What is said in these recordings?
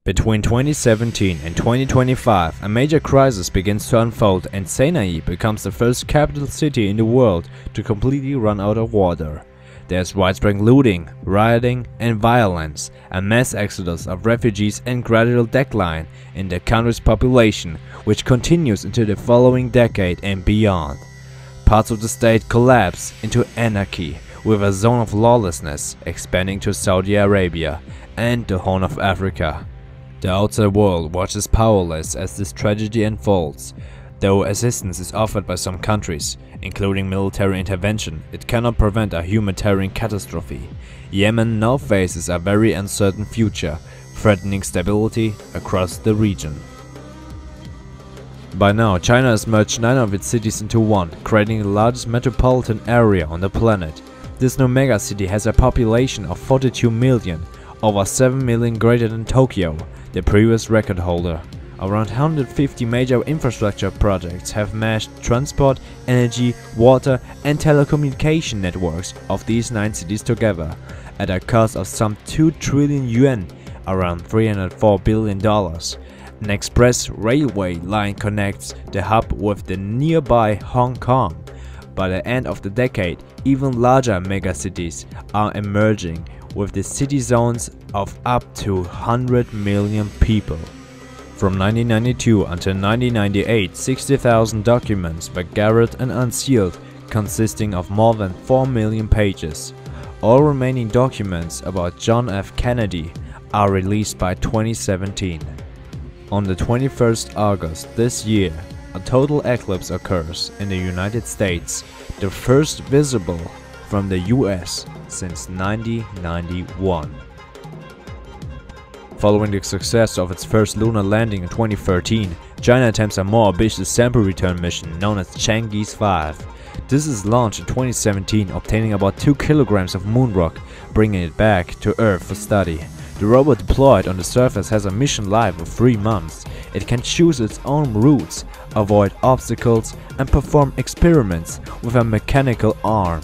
Between 2017 and 2025, a major crisis begins to unfold and Sinai becomes the first capital city in the world to completely run out of water. There's widespread looting, rioting and violence, a mass exodus of refugees and gradual decline in the country's population, which continues into the following decade and beyond. Parts of the state collapse into anarchy, with a zone of lawlessness expanding to Saudi Arabia and the Horn of Africa. The outside world watches powerless as this tragedy unfolds. Though assistance is offered by some countries, including military intervention, it cannot prevent a humanitarian catastrophe. Yemen now faces a very uncertain future, threatening stability across the region. By now, China has merged 9 of its cities into one, creating the largest metropolitan area on the planet. This new megacity has a population of 42 million, over 7 million greater than Tokyo, the previous record holder. Around 150 major infrastructure projects have meshed transport, energy, water and telecommunication networks of these 9 cities together, at a cost of some 2 trillion yuan, around $304 billion. An express railway line connects the hub with the nearby Hong Kong. By the end of the decade, even larger megacities are emerging, with the city zones of up to 100 million people. From 1992 until 1998, 60,000 documents were gathered and unsealed, consisting of more than 4 million pages. All remaining documents about John F. Kennedy are released by 2017. On the 21st August this year, a total eclipse occurs in the United States, the first visible from the US since 1991. Following the success of its first lunar landing in 2013, China attempts a more ambitious sample return mission known as Chang'e 5. This is launched in 2017, obtaining about 2 kilograms of moon rock, bringing it back to Earth for study. The robot deployed on the surface has a mission life of 3 months. It can choose its own routes, avoid obstacles and perform experiments with a mechanical arm.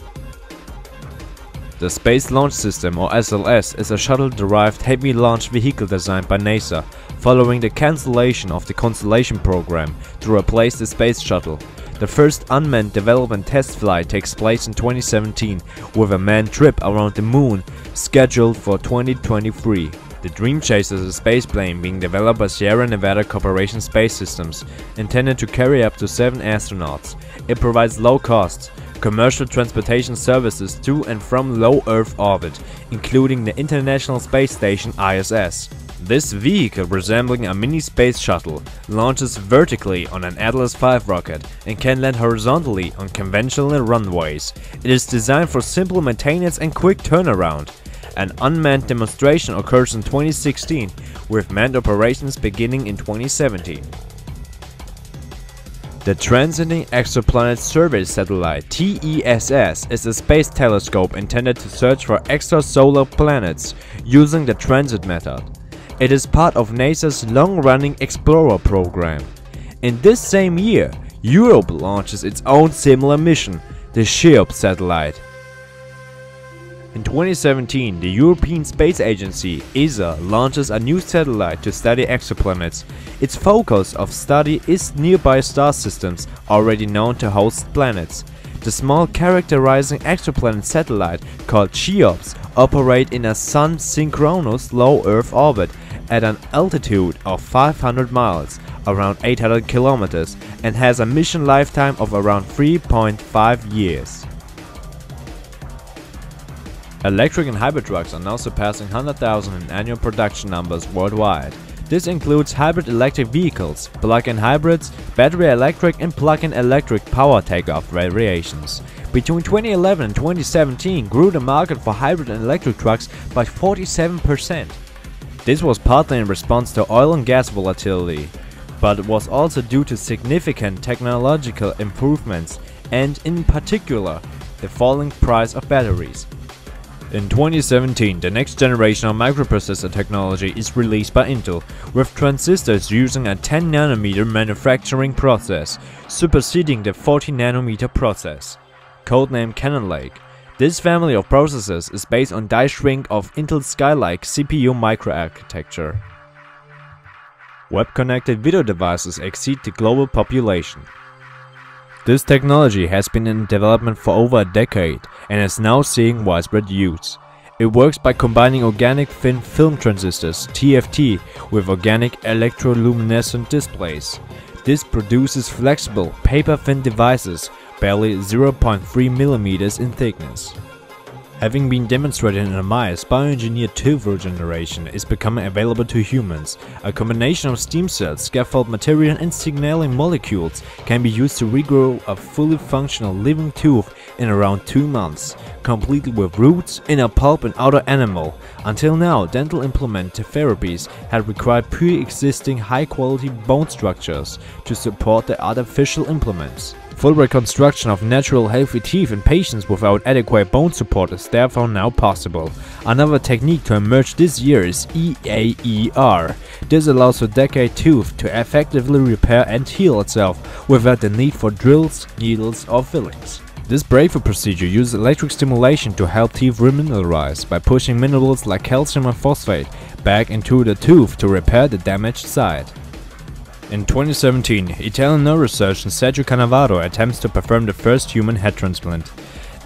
The Space Launch System, or SLS, is a shuttle-derived heavy launch vehicle designed by NASA, following the cancellation of the Constellation program to replace the Space Shuttle. The first unmanned development test flight takes place in 2017, with a manned trip around the Moon scheduled for 2023. The Dream Chaser is a spaceplane being developed by Sierra Nevada Corporation Space Systems, intended to carry up to 7 astronauts. It provides low-cost commercial transportation services to and from low Earth orbit, including the International Space Station ISS. This vehicle, resembling a mini space shuttle, launches vertically on an Atlas V rocket and can land horizontally on conventional runways. It is designed for simple maintenance and quick turnaround. An unmanned demonstration occurs in 2016, with manned operations beginning in 2017. The Transiting Exoplanet Survey Satellite TESS is a space telescope intended to search for extrasolar planets using the transit method. It is part of NASA's long-running Explorer program. In this same year, Europe launches its own similar mission, the Cheops satellite. In 2017, the European Space Agency ESA launches a new satellite to study exoplanets. Its focus of study is nearby star systems already known to host planets. The small characterizing exoplanet satellite, called Cheops, operates in a sun-synchronous low Earth orbit at an altitude of 500 miles, around 800 kilometers, and has a mission lifetime of around 3.5 years. Electric and hybrid trucks are now surpassing 100,000 in annual production numbers worldwide. This includes hybrid electric vehicles, plug-in hybrids, battery electric and plug-in electric power takeoff variations. Between 2011 and 2017 grew the market for hybrid and electric trucks by 47%. This was partly in response to oil and gas volatility, but was also due to significant technological improvements and, in particular, the falling price of batteries. In 2017, the next generation of microprocessor technology is released by Intel, with transistors using a 10 nanometer manufacturing process, superseding the 40 nanometer process, codenamed Cannon Lake. This family of processors is based on die shrink of Intel's Skylake CPU microarchitecture. Web-connected video devices exceed the global population. This technology has been in development for over a decade and is now seeing widespread use. It works by combining organic thin film transistors (TFT) with organic electroluminescent displays. This produces flexible, paper-thin devices barely 0.3 mm in thickness. Having been demonstrated in mice, bioengineered tooth regeneration is becoming available to humans. A combination of stem cells, scaffold material and signaling molecules can be used to regrow a fully functional living tooth in around 2 months, completely with roots, inner pulp and outer enamel. Until now, dental implant therapies had required pre-existing high-quality bone structures to support the artificial implants. Full reconstruction of natural healthy teeth in patients without adequate bone support is therefore now possible. Another technique to emerge this year is EAER. This allows the decayed tooth to effectively repair and heal itself without the need for drills, needles or fillings. This breakthrough procedure uses electric stimulation to help teeth remineralize by pushing minerals like calcium and phosphate back into the tooth to repair the damaged side. In 2017, Italian neurosurgeon Sergio Cannavaro attempts to perform the first human head transplant.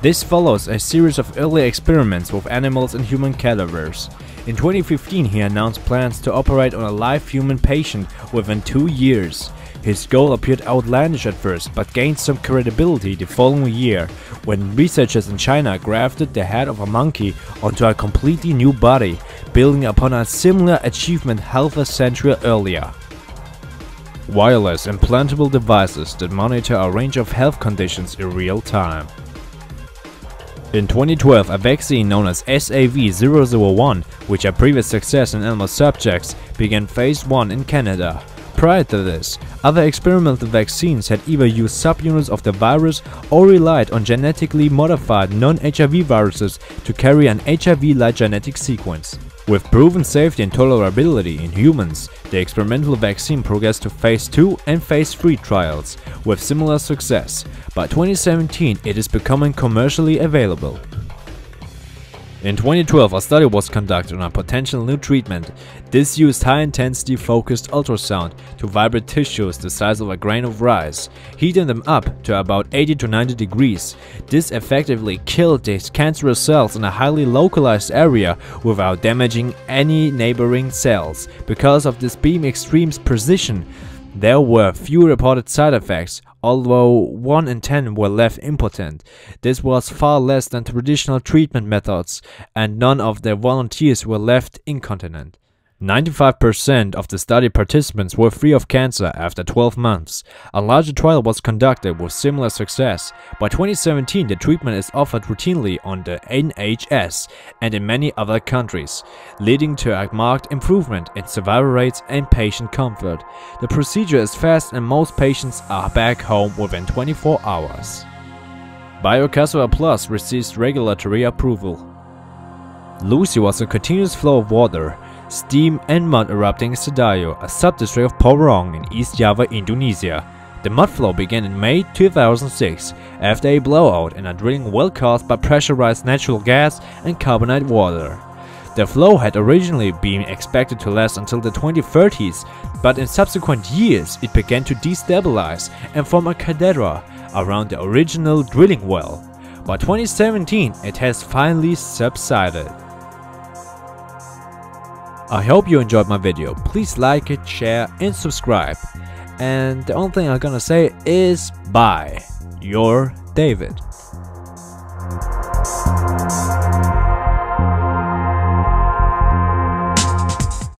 This follows a series of early experiments with animals and human cadavers. In 2015, he announced plans to operate on a live human patient within 2 years. His goal appeared outlandish at first, but gained some credibility the following year, when researchers in China grafted the head of a monkey onto a completely new body, building upon a similar achievement half a century earlier. Wireless implantable devices that monitor a range of health conditions in real time. In 2012, a vaccine known as SAV-001, which had previous success in animal subjects, began phase 1 in Canada. Prior to this, other experimental vaccines had either used subunits of the virus or relied on genetically modified non-HIV viruses to carry an HIV-like genetic sequence. With proven safety and tolerability in humans, the experimental vaccine progressed to phase 2 and phase 3 trials, with similar success. By 2017, it is becoming commercially available. In 2012, a study was conducted on a potential new treatment. This used high-intensity focused ultrasound to vibrate tissues the size of a grain of rice, heating them up to about 80 to 90 degrees. This effectively killed these cancerous cells in a highly localized area without damaging any neighboring cells. Because of this beam extreme's precision, there were few reported side effects, although 1 in 10 were left impotent. This was far less than traditional treatment methods, and none of the volunteers were left incontinent. 95% of the study participants were free of cancer after 12 months. A larger trial was conducted with similar success. By 2017, the treatment is offered routinely on the NHS and in many other countries, leading to a marked improvement in survival rates and patient comfort. The procedure is fast and most patients are back home within 24 hours. BioCassava Plus receives regulatory approval. Lucy was a continuous flow of water, steam and mud erupting in Sidoarjo, a sub-district of Porong in East Java, Indonesia. The mud flow began in May 2006 after a blowout in a drilling well caused by pressurized natural gas and carbonate water. The flow had originally been expected to last until the 2030s, but in subsequent years it began to destabilize and form a caldera around the original drilling well. By 2017, it has finally subsided. I hope you enjoyed my video. Please like it, share and subscribe. And the only thing I'm gonna say is bye. Your David.